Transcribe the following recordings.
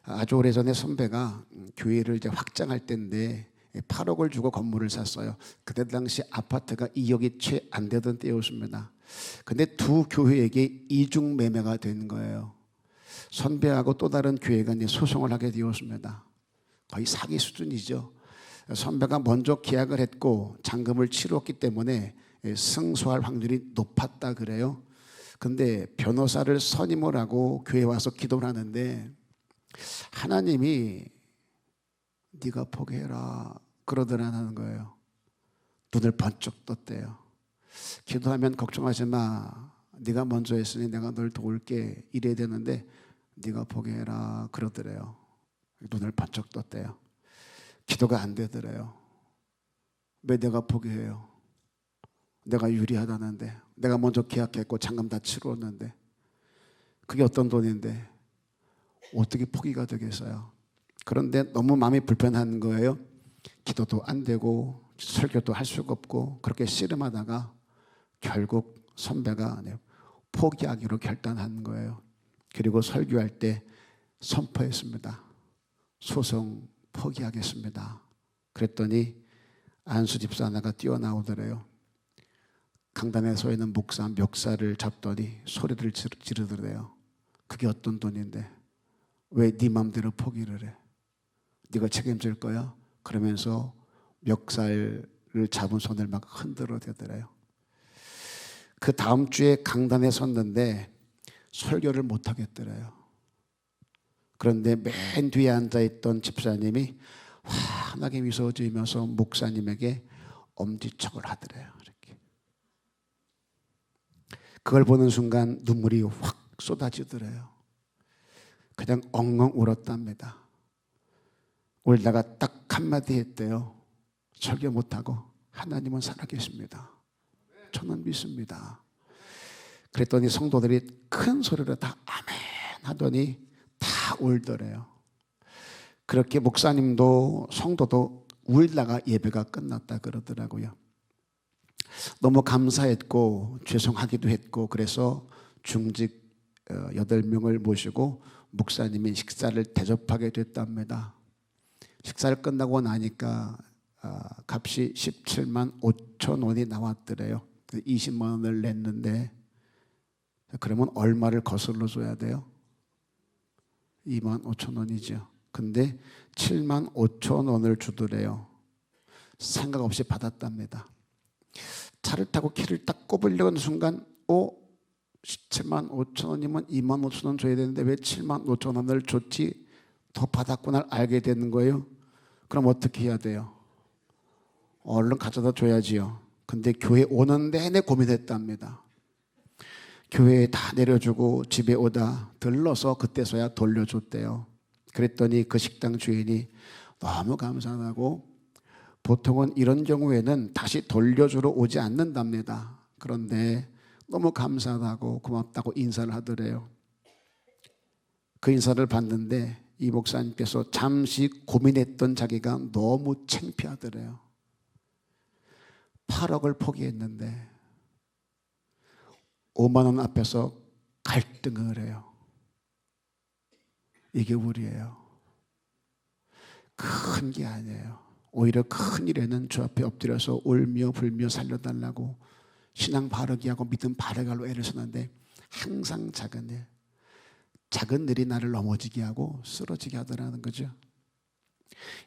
아주 오래전에 선배가 교회를 이제 확장할 때인데 8억을 주고 건물을 샀어요. 그때 당시 아파트가 2억이 채 안 되던 때였습니다. 근데 두 교회에게 이중 매매가 된 거예요. 선배하고 또 다른 교회가 이제 소송을 하게 되었습니다. 거의 사기 수준이죠. 선배가 먼저 계약을 했고 잔금을 치렀기 때문에 승소할 확률이 높았다 그래요. 근데 변호사를 선임을 하고 교회에 와서 기도를 하는데 하나님이 네가 포기해라 그러더라는 거예요. 눈을 번쩍 떴대요. 기도하면 걱정하지 마. 네가 먼저 했으니 내가 널 도울게 이래야 되는데 네가 포기해라 그러더래요. 눈을 번쩍 떴대요. 기도가 안 되더래요. 왜 내가 포기해요? 내가 유리하다는데, 내가 먼저 계약했고 잔금 다 치렀는데, 그게 어떤 돈인데 어떻게 포기가 되겠어요? 그런데 너무 마음이 불편한 거예요. 기도도 안 되고 설교도 할 수가 없고 그렇게 씨름하다가 결국 선배가 포기하기로 결단한 거예요. 그리고 설교할 때 선포했습니다. 소송 포기하겠습니다. 그랬더니 안수 집사 하나가 뛰어나오더래요. 강단에 서 있는 목사 멱살을 잡더니 소리를 지르더래요. 그게 어떤 돈인데 왜 네 맘대로 포기를 해? 네가 책임질 거야? 그러면서 멱살을 잡은 손을 막 흔들어 대더래요. 그 다음 주에 강단에 섰는데 설교를 못 하겠더래요. 그런데 맨 뒤에 앉아있던 집사님이 환하게 미소 지으면서 목사님에게 엄지척을 하더래요. 이렇게. 그걸 보는 순간 눈물이 확 쏟아지더래요. 그냥 엉엉 울었답니다. 울다가 딱 한마디 했대요. 설교 못하고 하나님은 살아계십니다. 저는 믿습니다. 그랬더니 성도들이 큰 소리로 다 아멘 하더니 다 울더래요. 그렇게 목사님도 성도도 울다가 예배가 끝났다 그러더라고요. 너무 감사했고 죄송하기도 했고 그래서 중직 8명을 모시고 목사님이 식사를 대접하게 됐답니다. 식사를 끝나고 나니까 값이 17만 5천 원이 나왔더래요. 20만 원을 냈는데 그러면 얼마를 거슬러 줘야 돼요? 2만 5천 원이죠. 근데 7만 5천 원을 주더래요. 생각 없이 받았답니다. 차를 타고 키를 딱 꼽으려는 순간 7만 5천 원이면 2만 5천 원 줘야 되는데 왜 7만 5천 원을 줬지? 더 받았구나 알게 되는 거예요. 그럼 어떻게 해야 돼요? 얼른 가져다 줘야지요. 근데 교회 오는 내내 고민했답니다. 교회에 다 내려주고 집에 오다 들러서 그때서야 돌려줬대요. 그랬더니 그 식당 주인이 너무 감사하다고 보통은 이런 경우에는 다시 돌려주러 오지 않는답니다. 그런데 너무 감사하다고 고맙다고 인사를 하더래요. 그 인사를 받는데 이 목사님께서 잠시 고민했던 자기가 너무 창피하더래요. 8억을 포기했는데 5만 원 앞에서 갈등을 해요. 이게 우리예요. 큰 게 아니에요. 오히려 큰 일에는 주 앞에 엎드려서 울며 불며 살려달라고 신앙 바르게 하고 믿음 바르게 하려고 애를 쓰는데 항상 작은 일이 나를 넘어지게 하고 쓰러지게 하더라는 거죠.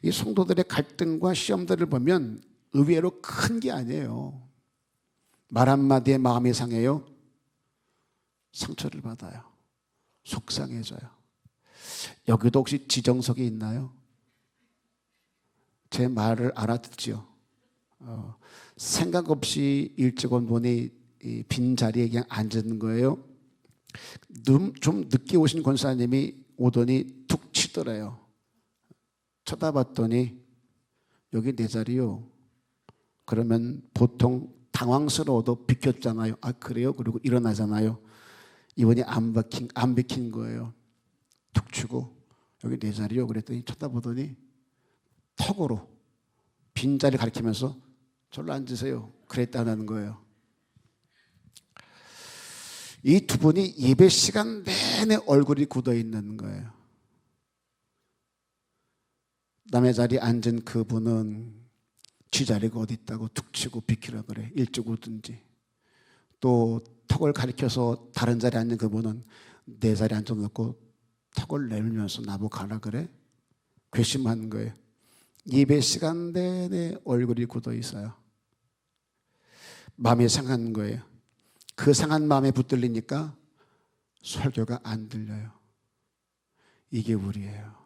이 성도들의 갈등과 시험들을 보면 의외로 큰 게 아니에요. 말 한마디에 마음이 상해요. 상처를 받아요. 속상해져요. 여기도 혹시 지정석이 있나요? 제 말을 알아듣죠. 생각 없이 일찍 온 분이 빈자리에 그냥 앉는 거예요. 좀 늦게 오신 권사님이 오더니 툭 치더래요. 쳐다봤더니 여기 내 자리요. 그러면 보통 당황스러워도 비켰잖아요. 아 그래요? 그리고 일어나잖아요. 이번이 안 비킨 거예요. 툭 치고 여기 내 자리요. 그랬더니 쳐다보더니 턱으로 빈자리 가리키면서 절로 앉으세요. 그랬다는 거예요. 이 두 분이 예배 시간 내내 얼굴이 굳어 있는 거예요. 남의 자리에 앉은 그분은 쥐 자리가 어디 있다고 툭 치고 비키라 그래. 일찍 오든지. 또 턱을 가리켜서 다른 자리에 앉은 그분은 내 자리에 앉아놓고 턱을 내밀면서 나보고 가라 그래. 괘씸한 거예요. 예배 시간 내내 얼굴이 굳어 있어요. 마음이 상한 거예요. 그 상한 마음에 붙들리니까 설교가 안 들려요. 이게 우리예요.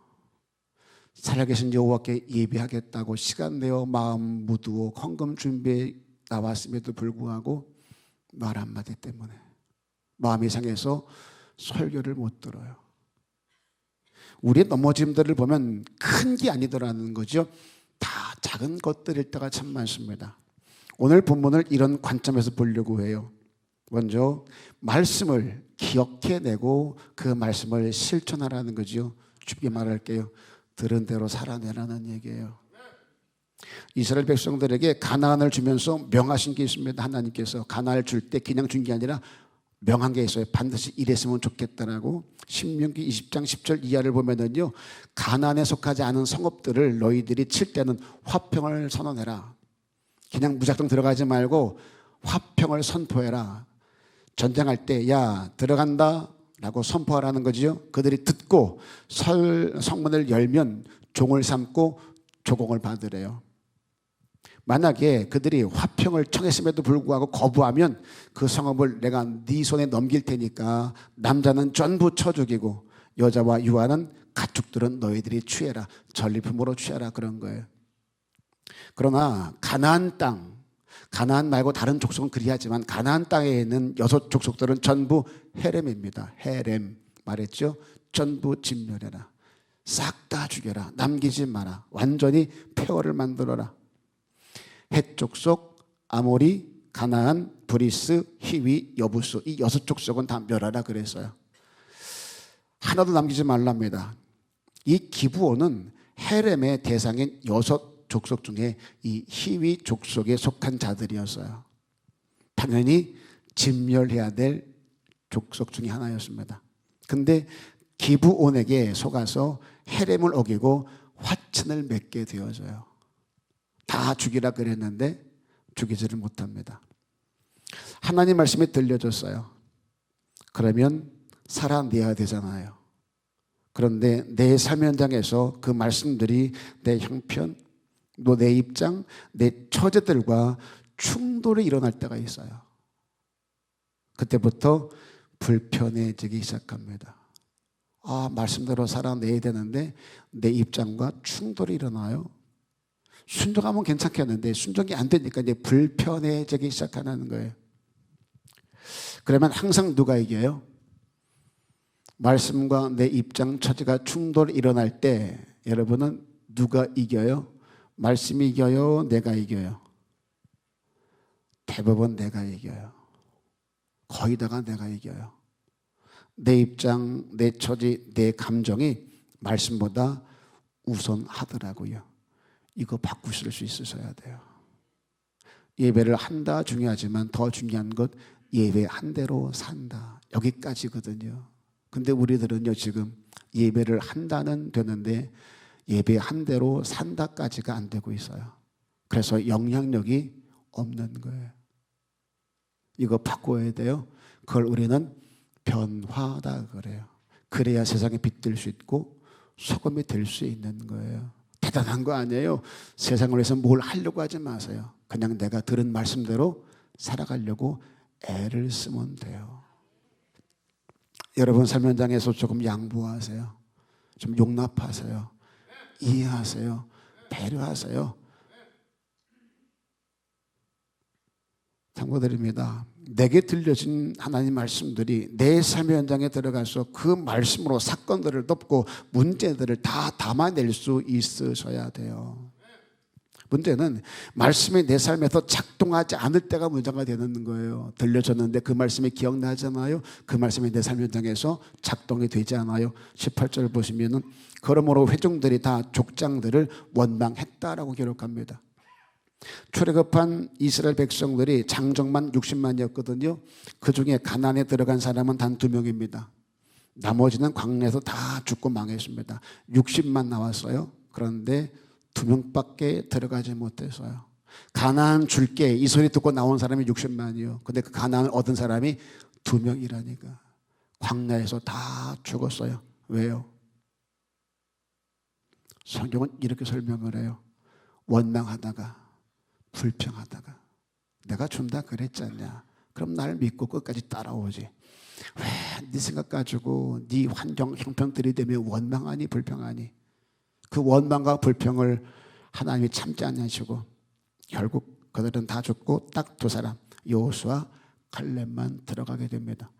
살아계신 여호와께 예배하겠다고 시간 내어 마음 무두어 헌금 준비해 나왔음에도 불구하고 말 한마디 때문에 마음이 상해서 설교를 못 들어요. 우리의 넘어짐들을 보면 큰 게 아니더라는 거죠. 다 작은 것들일 때가 참 많습니다. 오늘 본문을 이런 관점에서 보려고 해요. 먼저 말씀을 기억해내고 그 말씀을 실천하라는 거죠. 쉽게 말할게요. 들은 대로 살아내라는 얘기예요. 이스라엘 백성들에게 가나안을 주면서 명하신 게 있습니다. 하나님께서 가나안을 줄 때 그냥 준 게 아니라 명한 게 있어요. 반드시 이랬으면 좋겠다라고. 신명기 20장 10절 이하를 보면은요, 가나안에 속하지 않은 성읍들을 너희들이 칠 때는 화평을 선언해라. 그냥 무작정 들어가지 말고 화평을 선포해라. 전쟁할 때 야 들어간다 라고 선포하라는 거지요. 그들이 듣고 성문을 열면 종을 삼고 조공을 받으래요. 만약에 그들이 화평을 청했음에도 불구하고 거부하면 그 성읍을 내가 네 손에 넘길 테니까 남자는 전부 쳐 죽이고 여자와 유아는 가축들은 너희들이 취해라. 전리품으로 취하라 그런 거예요. 그러나 가나안 땅, 가나안 말고 다른 족속은 그리하지만 가나안 땅에 있는 6 족속들은 전부 헤렘입니다. 헤렘 말했죠. 전부 진멸해라. 싹 다 죽여라. 남기지 마라. 완전히 폐허를 만들어라. 헷 족속, 아모리, 가나안, 브리스, 히위, 여부스 이 6 족속은 다 멸하라 그랬어요. 하나도 남기지 말랍니다. 이 기브온은 헤렘의 대상인 6 족속 중에 이 히위 족속에 속한 자들이었어요. 당연히 진멸해야 될 족속 중에 하나였습니다. 근데 기브온에게 속아서 헤렘을 어기고 화친을 맺게 되어져요. 다 죽이라 그랬는데 죽이지를 못합니다. 하나님 말씀이 들려줬어요. 그러면 살아내야 되잖아요. 그런데 내 삶 현장에서 그 말씀들이 내 형편, 또 내 입장, 내 처제들과 충돌이 일어날 때가 있어요. 그때부터 불편해지기 시작합니다. 아, 말씀대로 살아내야 되는데 내 입장과 충돌이 일어나요. 순종하면 괜찮겠는데 순종이 안 되니까 이제 불편해지기 시작하는 거예요. 그러면 항상 누가 이겨요? 말씀과 내 입장, 처지가 충돌이 일어날 때 여러분은 누가 이겨요? 말씀이 이겨요? 내가 이겨요? 대부분 내가 이겨요. 거의 다가 내가 이겨요. 내 입장, 내 처지, 내 감정이 말씀보다 우선하더라고요. 이거 바꾸실 수 있으셔야 돼요. 예배를 한다 중요하지만 더 중요한 것 예배한 대로 산다. 여기까지거든요. 근데 우리들은요 지금 예배를 한다는 되는데 예배한 대로 산다까지가 안 되고 있어요. 그래서 영향력이 없는 거예요. 이거 바꿔야 돼요. 그걸 우리는 변화다 그래요. 그래야 세상에 빛들 수 있고 소금이 될 수 있는 거예요. 대단한 거 아니에요. 세상을 위해서 뭘 하려고 하지 마세요. 그냥 내가 들은 말씀대로 살아가려고 애를 쓰면 돼요. 여러분 삶 현장에서 조금 양보하세요. 좀 용납하세요. 이해하세요. 배려하세요. 당부드립니다. 내게 들려진 하나님 말씀들이 내 삶의 현장에 들어가서 그 말씀으로 사건들을 덮고 문제들을 다 담아낼 수 있으셔야 돼요. 문제는 말씀이 내 삶에서 작동하지 않을 때가 문제가 되는 거예요. 들려졌는데 그 말씀이 기억나잖아요. 그 말씀이 내 삶 현장에서 작동이 되지 않아요. 18절 보시면은 그러므로 회중들이 다 족장들을 원망했다라고 기록합니다. 출애굽한 이스라엘 백성들이 장정만 60만이었거든요. 그 중에 가나안에 들어간 사람은 단 2명입니다. 나머지는 광야에서 다 죽고 망했습니다. 60만 나왔어요. 그런데 2명밖에 들어가지 못했어요. 가나안 줄게 이 소리 듣고 나온 사람이 60만이요. 근데 그 가나안을 얻은 사람이 2명이라니까. 광야에서 다 죽었어요. 왜요? 성경은 이렇게 설명을 해요. 원망하다가 불평하다가 내가 준다 그랬잖냐. 그럼 날 믿고 끝까지 따라오지. 왜 네 생각 가지고 네 환경 형편들이 되면 원망하니 불평하니. 그 원망과 불평을 하나님이 참지 않으시고 결국 그들은 다 죽고 딱 2사람 여호수아 갈렙만 들어가게 됩니다.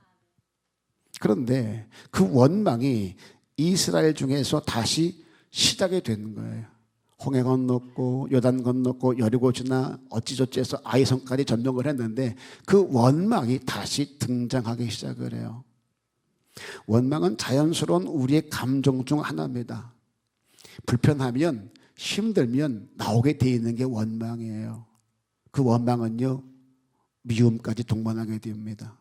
그런데 그 원망이 이스라엘 중에서 다시 시작이 되는 거예요. 홍해 건넜고 요단 건넜고 여리고 지나 어찌저찌 해서 아이성까지 점령을 했는데 그 원망이 다시 등장하기 시작을 해요. 원망은 자연스러운 우리의 감정 중 하나입니다. 불편하면 힘들면 나오게 돼 있는 게 원망이에요. 그 원망은요 미움까지 동반하게 됩니다.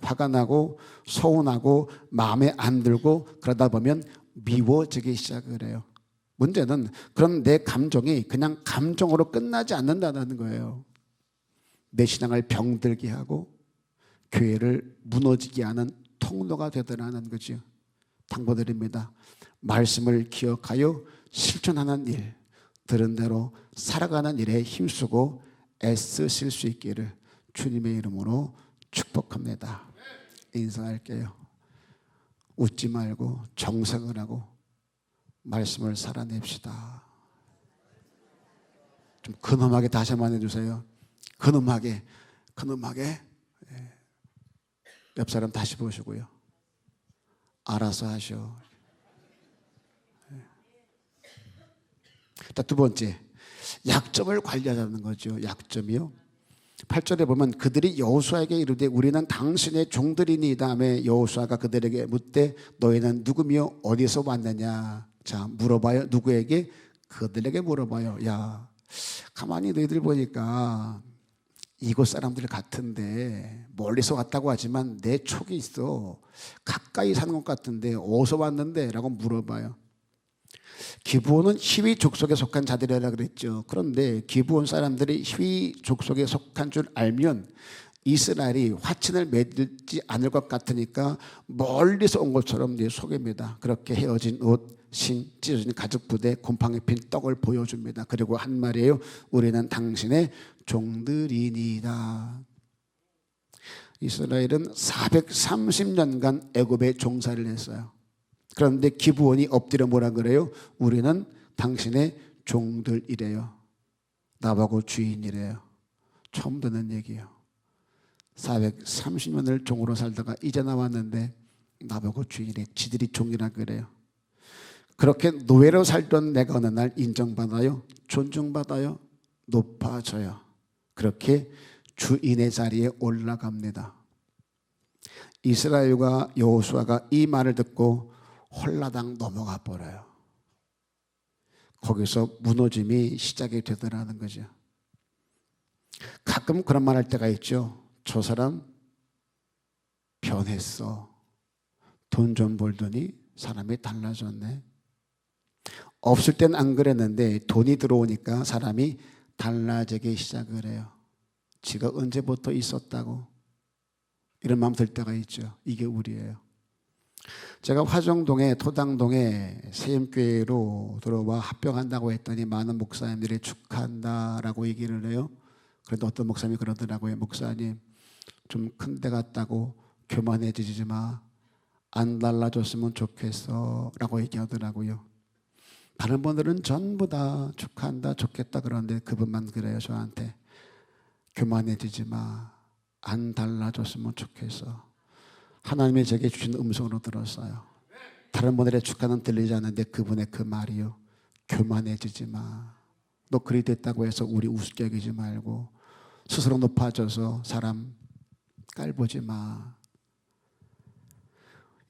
화가 나고 서운하고 마음에 안 들고 그러다 보면 미워지기 시작을 해요. 문제는 그런 내 감정이 그냥 감정으로 끝나지 않는다는 거예요. 내 신앙을 병들게 하고 교회를 무너지게 하는 통로가 되더라는 거죠. 당부드립니다. 말씀을 기억하여 실천하는 일, 들은 대로 살아가는 일에 힘쓰고 애쓰실 수 있기를 주님의 이름으로 축복합니다. 인사할게요. 웃지 말고 정색을 하고 말씀을 살아냅시다. 좀 근엄하게 다시 한번 해주세요. 근엄하게. 옆 사람 다시 보시고요. 알아서 하셔. 두 번째, 약점을 관리하자는 거죠. 약점이요. 8절에 보면 그들이 여호수아에게 이르되 우리는 당신의 종들이니. 다음에 여호수아가 그들에게 묻되 너희는 누구며 어디서 왔느냐. 자, 물어봐요. 누구에게? 그들에게 물어봐요. 야, 가만히 너희들 보니까 이곳 사람들 같은데 멀리서 왔다고 하지만 내 촉이 있어. 가까이 사는 것 같은데 어디서 왔는데? 라고 물어봐요. 기브온은 히위 족속에 속한 자들이라 그랬죠. 그런데 기브온 사람들이 히위 족속에 속한 줄 알면 이스라엘이 화친을 맺지 않을 것 같으니까 멀리서 온 것처럼 속입니다. 그렇게 헤어진 옷, 신, 찢어진 가죽 부대, 곰팡이 핀 떡을 보여줍니다. 그리고 한 말이에요. 우리는 당신의 종들이니이다. 이스라엘은 430년간 애굽에 종살이를 했어요. 그런데 기브온이 엎드려 뭐라 그래요? 우리는 당신의 종들이래요. 나보고 주인이래요. 처음 듣는 얘기예요. 430년을 종으로 살다가 이제 나왔는데 나보고 주인이래. 지들이 종이라 그래요. 그렇게 노예로 살던 내가 어느 날 인정받아요. 존중받아요. 높아져요. 그렇게 주인의 자리에 올라갑니다. 이스라엘과 여호수아가 이 말을 듣고 홀라당 넘어가 버려요. 거기서 무너짐이 시작이 되더라는 거죠. 가끔 그런 말 할 때가 있죠. 저 사람 변했어. 돈 좀 벌더니 사람이 달라졌네. 없을 땐 안 그랬는데 돈이 들어오니까 사람이 달라지기 시작을 해요. 지가 언제부터 있었다고 이런 마음 들 때가 있죠. 이게 우리예요. 제가 화정동에 토당동에 세임교회로 들어와 합병한다고 했더니 많은 목사님들이 축하한다라고 얘기를 해요. 그런데 어떤 목사님이 그러더라고요. 목사님 좀 큰 데 갔다고 교만해지지 마. 안 달라졌으면 좋겠어 라고 얘기하더라고요. 다른 분들은 전부 다 축하한다 좋겠다 그러는데 그분만 그래요. 저한테 교만해지지 마. 안 달라졌으면 좋겠어. 하나님이 제게 주신 음성으로 들었어요. 다른 분들의 축하는 들리지 않는데 그분의 그 말이요. 교만해지지 마. 너 그리 됐다고 해서 우리 우습게 여기지 말고 스스로 높아져서 사람 깔보지 마.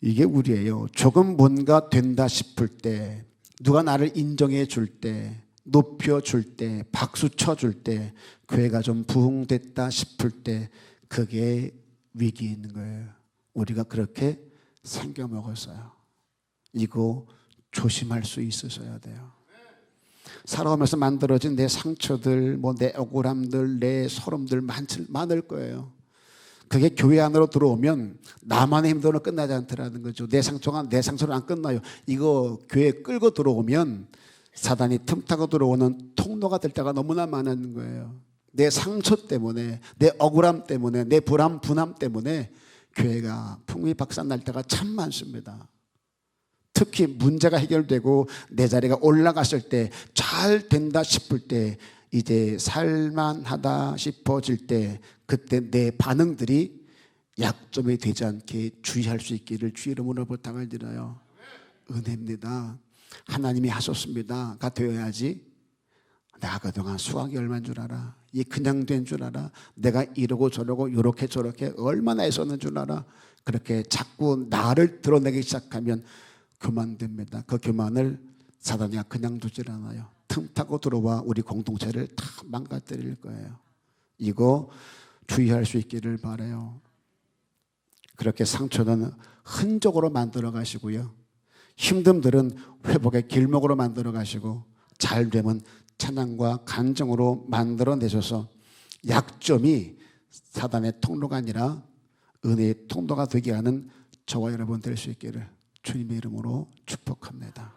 이게 우리예요. 조금 뭔가 된다 싶을 때, 누가 나를 인정해 줄 때, 높여줄 때, 박수 쳐줄 때, 교회가 좀 부흥됐다 싶을 때 그게 위기인 거예요. 우리가 그렇게 생겨 먹었어요. 이거 조심할 수 있으셔야 돼요. 살아오면서 만들어진 내 상처들, 뭐 내 억울함들, 내 서름들 많을 거예요. 그게 교회 안으로 들어오면 나만의 힘으로 끝나지 않더라는 거죠. 내 상처가 내 상처로 안 끝나요. 이거 교회에 끌고 들어오면 사단이 틈타고 들어오는 통로가 될 때가 너무나 많은 거예요. 내 상처 때문에, 내 억울함 때문에, 내 분함 때문에 교회가 풍비박산 때가 참 많습니다. 특히 문제가 해결되고 내 자리가 올라갔을 때, 잘 된다 싶을 때, 이제 살만하다 싶어질 때, 그때 내 반응들이 약점이 되지 않게 주의할 수 있기를 주의 이름으로 부탁을 드려요. 은혜입니다. 하나님이 하셨습니다가 되어야지 내가 그동안 수학이 얼마인 줄 알아, 이 그냥 된 줄 알아, 내가 이러고 저러고 요렇게 저렇게 얼마나 애썼는 줄 알아, 그렇게 자꾸 나를 드러내기 시작하면 교만됩니다. 그 교만을 사단이 그냥 두질 않아요. 틈타고 들어와 우리 공동체를 다 망가뜨릴 거예요. 이거 주의할 수 있기를 바라요. 그렇게 상처는 흔적으로 만들어 가시고요, 힘듦들은 회복의 길목으로 만들어 가시고, 잘되면 찬양과 간정으로 만들어 내셔서 약점이 사단의 통로가 아니라 은혜의 통로가 되게 하는 저와 여러분 될 수 있기를 주님의 이름으로 축복합니다.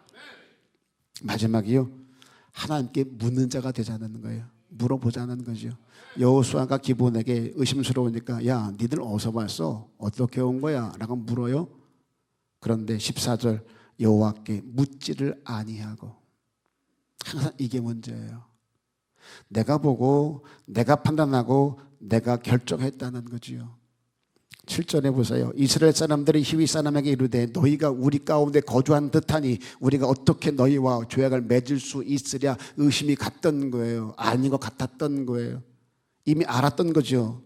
마지막이요, 하나님께 묻는 자가 되지 않는 거예요. 물어보자는 거죠. 여호수아가 기브온에게 의심스러우니까 야, 니들 어디서 왔어? 어떻게 온 거야? 라고 물어요. 그런데 14절, 여호와께 묻지를 아니하고. 항상 이게 문제예요. 내가 보고 내가 판단하고 내가 결정했다는 거지요. 7절에 보세요. 이스라엘 사람들이 히위 사람에게 이르되 너희가 우리 가운데 거주한 듯하니 우리가 어떻게 너희와 조약을 맺을 수 있으랴. 의심이 갔던 거예요. 아닌 것 같았던 거예요. 이미 알았던 거죠.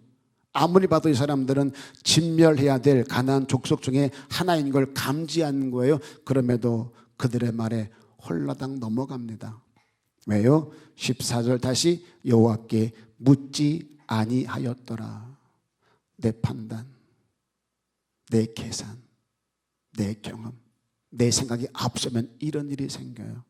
아무리 봐도 이 사람들은 진멸해야 될 가나안 족속 중에 하나인 걸 감지한 거예요. 그럼에도 그들의 말에 홀라당 넘어갑니다. 왜요? 14절 다시 여호와께 묻지 아니하였더라. 내 판단, 내 계산, 내 경험, 내 생각이 앞서면 이런 일이 생겨요.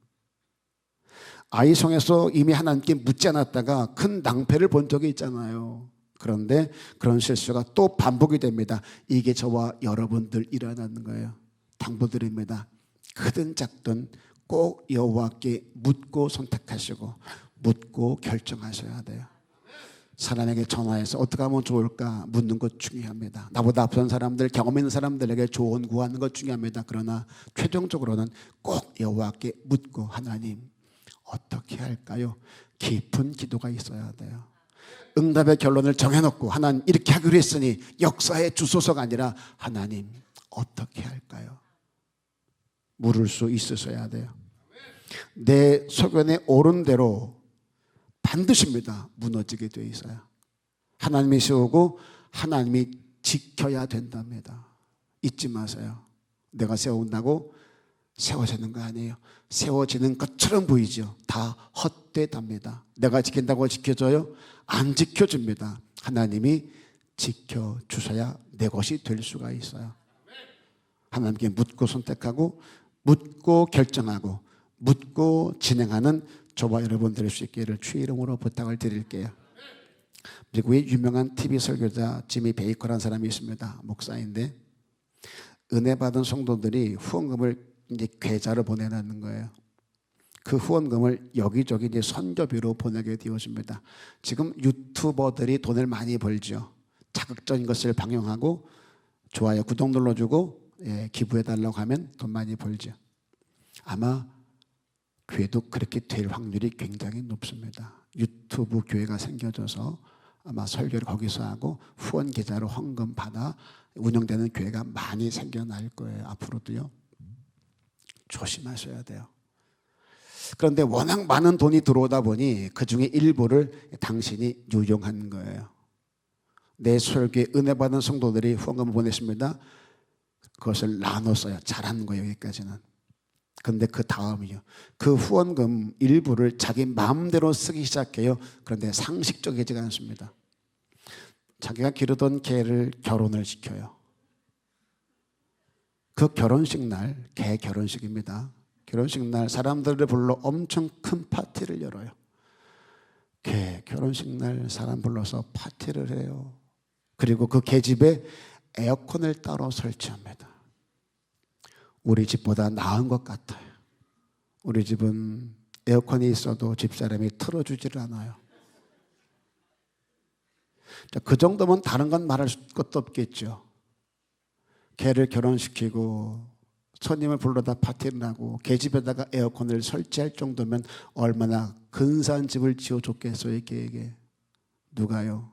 아이성에서 이미 하나님께 묻지 않았다가 큰 낭패를 본 적이 있잖아요. 그런데 그런 실수가 또 반복이 됩니다. 이게 저와 여러분들 일어나는 거예요. 당부드립니다. 크든 작든 꼭 여호와께 묻고 선택하시고 묻고 결정하셔야 돼요. 사람에게 전화해서 어떻게 하면 좋을까 묻는 것 중요합니다. 나보다 앞선 사람들, 경험 있는 사람들에게 조언 구하는 것 중요합니다. 그러나 최종적으로는 꼭 여호와께 묻고 하나님 어떻게 할까요? 깊은 기도가 있어야 돼요. 응답의 결론을 정해놓고 하나님 이렇게 하기로 했으니 역사에 주소서가 아니라 하나님 어떻게 할까요? 물을 수 있으셔야 돼요. 내 소견에 옳은 대로 반드시입니다. 무너지게 돼 있어요. 하나님이 세우고 하나님이 지켜야 된답니다. 잊지 마세요. 내가 세운다고 세워지는 거 아니에요. 세워지는 것처럼 보이죠. 다 헛되답니다. 내가 지킨다고 지켜줘요? 안 지켜줍니다. 하나님이 지켜주셔야 내 것이 될 수가 있어요. 하나님께 묻고 선택하고 묻고 결정하고 묻고 진행하는 저와 여러분 될 수 있기를 주의 이름으로 부탁을 드릴게요. 미국의 유명한 TV 설교자 지미 베이커라는 사람이 있습니다. 목사인데 은혜 받은 성도들이 후원금을 이제 계좌로 보내는 거예요. 그 후원금을 여기저기 이제 선교비로 보내게 되어집니다. 지금 유튜버들이 돈을 많이 벌죠. 자극적인 것을 방영하고 좋아요, 구독 눌러주고 기부해달라고 하면 돈 많이 벌죠. 아마 교회도 그렇게 될 확률이 굉장히 높습니다. 유튜브 교회가 생겨져서 아마 설교를 거기서 하고 후원 계좌로 헌금 받아 운영되는 교회가 많이 생겨날 거예요. 앞으로도요. 조심하셔야 돼요. 그런데 워낙 많은 돈이 들어오다 보니 그중에 일부를 당신이 유용한 거예요. 내 설교에 은혜 받은 성도들이 후원금을 보냈습니다. 그것을 나눴어요. 잘한 거예요. 여기까지는. 그런데 그 다음이요. 그 후원금 일부를 자기 마음대로 쓰기 시작해요. 그런데 상식적이지가 않습니다. 자기가 기르던 개를 결혼을 시켜요. 그 결혼식 날, 개 결혼식입니다. 결혼식 날 사람들을 불러 엄청 큰 파티를 열어요. 결혼식 날 사람 불러서 파티를 해요. 그리고 그 계집에 에어컨을 따로 설치합니다. 우리 집보다 나은 것 같아요. 우리 집은 에어컨이 있어도 집사람이 틀어주지를 않아요. 그 정도면 다른 건 말할 것도 없겠죠. 걔를 결혼시키고 손님을 불러다 파티를 하고 계집에다가 에어컨을 설치할 정도면 얼마나 근사한 집을 지어줬겠어요, 걔에게. 누가요?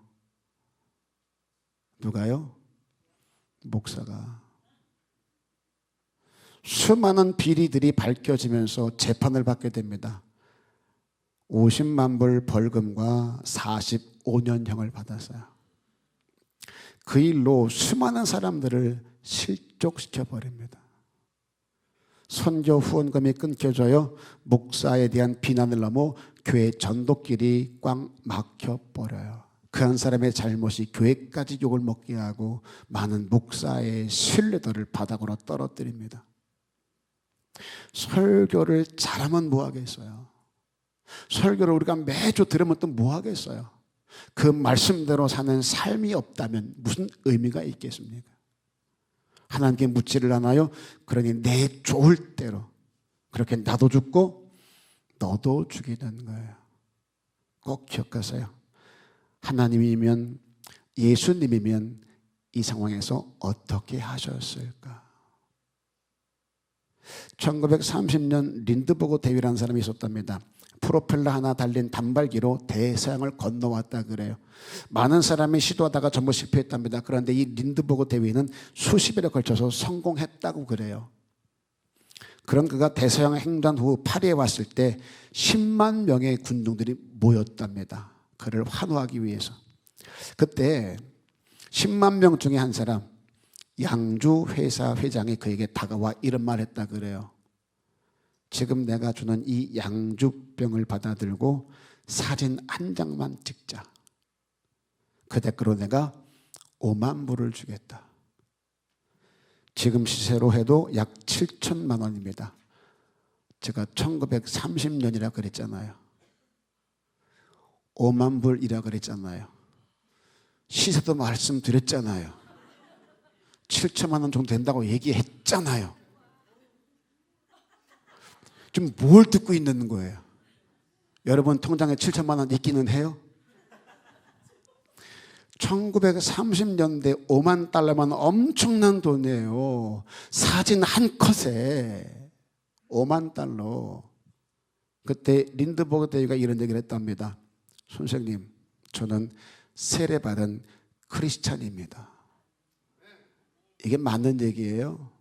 목사가. 수많은 비리들이 밝혀지면서 재판을 받게 됩니다. 50만 불 벌금과 45년형을 받았어요. 그 일로 수많은 사람들을 실족시켜 버립니다. 선교 후원금이 끊겨져요. 목사에 대한 비난을 넘어 교회 전도길이 꽉 막혀 버려요. 그 한 사람의 잘못이 교회까지 욕을 먹게 하고 많은 목사의 신뢰도를 바닥으로 떨어뜨립니다. 설교를 잘하면 뭐 하겠어요? 설교를 우리가 매주 들으면 또 뭐 하겠어요? 그 말씀대로 사는 삶이 없다면 무슨 의미가 있겠습니까? 하나님께 묻지를 않아요. 그러니 내 좋을 대로 그렇게 나도 죽고 너도 죽이는 거예요. 꼭 기억하세요. 하나님이면, 예수님이면 이 상황에서 어떻게 하셨을까? 1930년 린드버그 대위라는 사람이 있었답니다. 프로펠러 하나 달린 단발기로 대서양을 건너왔다 그래요. 많은 사람이 시도하다가 전부 실패했답니다. 그런데 이 린드버그 대위는 수십 일에 걸쳐서 성공했다고 그래요. 그런 그가 대서양 횡단 후 파리에 왔을 때 10만 명의 군중들이 모였답니다. 그를 환호하기 위해서. 그때 10만 명 중에 한 사람, 양주 회사 회장이 그에게 다가와 이런 말 했다 그래요. 지금 내가 주는 이 양주병을 받아들고 사진 한 장만 찍자. 그 대가로 내가 5만 불을 주겠다. 지금 시세로 해도 약 7천만 원입니다. 제가 1930년이라 그랬잖아요. 5만 불이라 그랬잖아요. 시세도 말씀드렸잖아요. 7천만 원 정도 된다고 얘기했잖아요. 지금 뭘 듣고 있는 거예요? 여러분 통장에 7천만 원 있기는 해요? 1930년대 5만 달러면 엄청난 돈이에요. 사진 한 컷에 5만 달러. 그때 린드버그 대위가 이런 얘기를 했답니다. 선생님, 저는 세례받은 크리스찬입니다. 이게 맞는 얘기예요.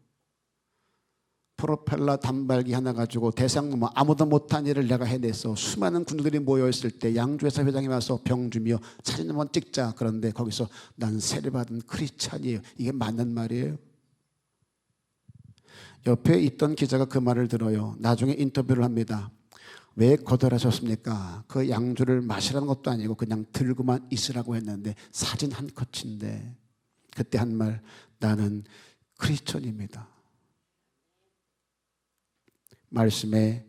프로펠러 단발기 하나 가지고 대상 넘어 아무도 못한 일을 내가 해냈어. 수많은 군중들이 모여있을 때 양주회사 회장이 와서 병 주며 사진 한번 찍자. 그런데 거기서 난 세례받은 크리스찬이에요. 이게 맞는 말이에요? 옆에 있던 기자가 그 말을 들어요. 나중에 인터뷰를 합니다. 왜 거절하셨습니까? 그 양주를 마시라는 것도 아니고 그냥 들고만 있으라고 했는데 사진 한 컷인데. 그때 한 말, 나는 크리스천입니다. 말씀에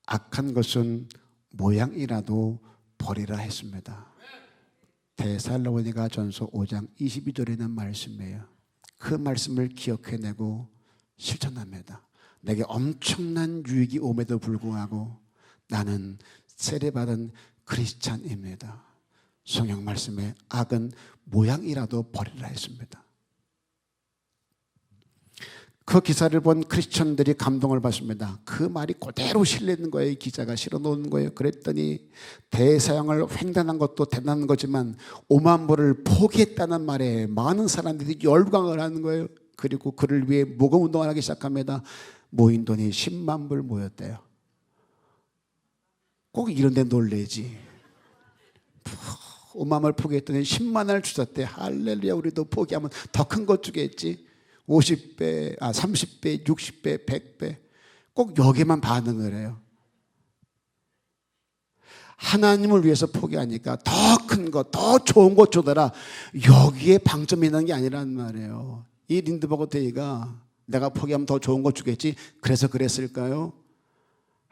악한 것은 모양이라도 버리라 했습니다. 데살로니가 전서 5장 22절에 있는 말씀이에요. 그 말씀을 기억해내고 실천합니다. 내게 엄청난 유익이 옴에도 불구하고 나는 세례받은 크리스찬입니다. 성경 말씀에 악은 모양이라도 버리라 했습니다. 그 기사를 본 크리스천들이 감동을 받습니다. 그 말이 그대로 실리는 거예요. 이 기자가 실어놓은 거예요. 그랬더니 대서양을 횡단한 것도 대단한 거지만 5만 불을 포기했다는 말에 많은 사람들이 열광을 하는 거예요. 그리고 그를 위해 모금운동을 하기 시작합니다. 모인 돈이 10만 불 모였대요. 꼭 이런 데 놀래지. 5만 불 포기했더니 10만 원을 주셨대. 할렐루야. 우리도 포기하면 더 큰 것 주겠지. 50배, 30배, 60배, 100배. 꼭 여기에만 반응을 해요. 하나님을 위해서 포기하니까 더 큰 것, 더 좋은 것 주더라. 여기에 방점이 있는 게 아니란 말이에요. 이 린드버그 대위가 내가 포기하면 더 좋은 것 주겠지. 그래서 그랬을까요?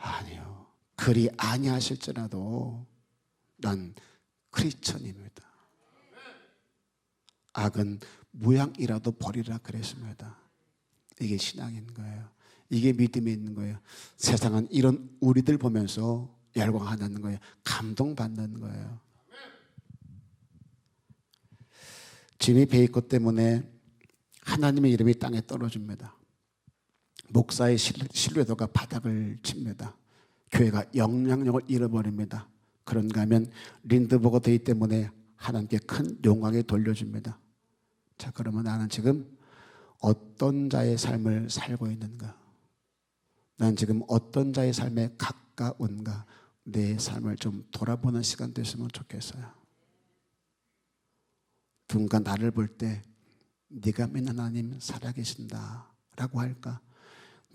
아니요. 그리 아니하실지라도 난 크리스천입니다. 악은 무양이라도 버리라 그랬습니다. 이게 신앙인 거예요. 이게 믿음이 있는 거예요. 세상은 이런 우리들 보면서 열광하는 거예요. 감동받는 거예요. 지미 베이커 때문에 하나님의 이름이 땅에 떨어집니다. 목사의 신뢰도가 바닥을 칩니다. 교회가 영향력을 잃어버립니다. 그런가 하면 린드버거 데이 때문에 하나님께 큰 영광에 돌려줍니다. 자, 그러면 나는 지금 어떤 자의 삶을 살고 있는가? 난 지금 어떤 자의 삶에 가까운가? 내 삶을 좀 돌아보는 시간 됐으면 좋겠어요. 누군가 나를 볼 때 네가 믿는 하나님 살아계신다 라고 할까?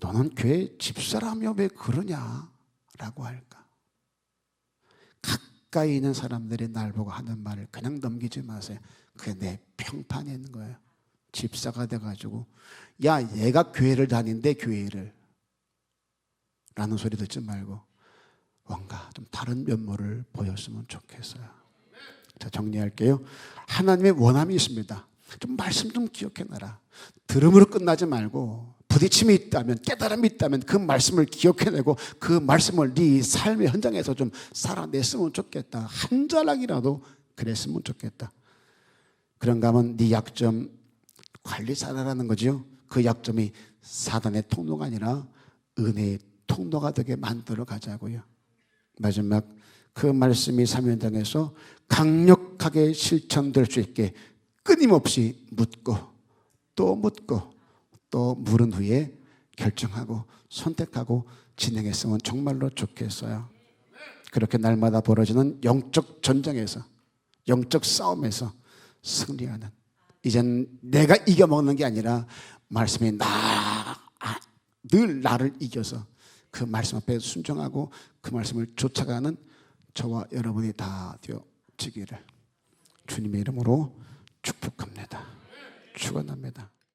너는 교회 집사라며 왜 그러냐? 라고 할까? 가까이 있는 사람들이 날 보고 하는 말을 그냥 넘기지 마세요. 그게 내 평판에 있는 거예요. 집사가 돼가지고 야, 얘가 교회를 다닌대, 교회를 라는 소리 듣지 말고 뭔가 좀 다른 면모를 보였으면 좋겠어요. 자, 정리할게요. 하나님의 원함이 있습니다. 좀 말씀 좀 기억해놔라. 들음으로 끝나지 말고 부딪힘이 있다면, 깨달음이 있다면 그 말씀을 기억해내고 그 말씀을 네 삶의 현장에서 좀 살아냈으면 좋겠다. 한 자락이라도 그랬으면 좋겠다. 그런가 하면 네 약점 관리 잘하라는 거죠. 그 약점이 사단의 통로가 아니라 은혜의 통로가 되게 만들어 가자고요. 마지막 그 말씀이 삶의 현장에서 강력하게 실천될 수 있게 끊임없이 묻고 또 묻고 또 물은 후에 결정하고 선택하고 진행했으면 정말로 좋겠어요. 그렇게 날마다 벌어지는 영적 전쟁에서, 영적 싸움에서 승리하는, 이젠 내가 이겨먹는 게 아니라 말씀이 늘 나를 이겨서 그 말씀 앞에 순종하고 그 말씀을 쫓아가는 저와 여러분이 다 되어지기를 주님의 이름으로 축복합니다. 축원합니다.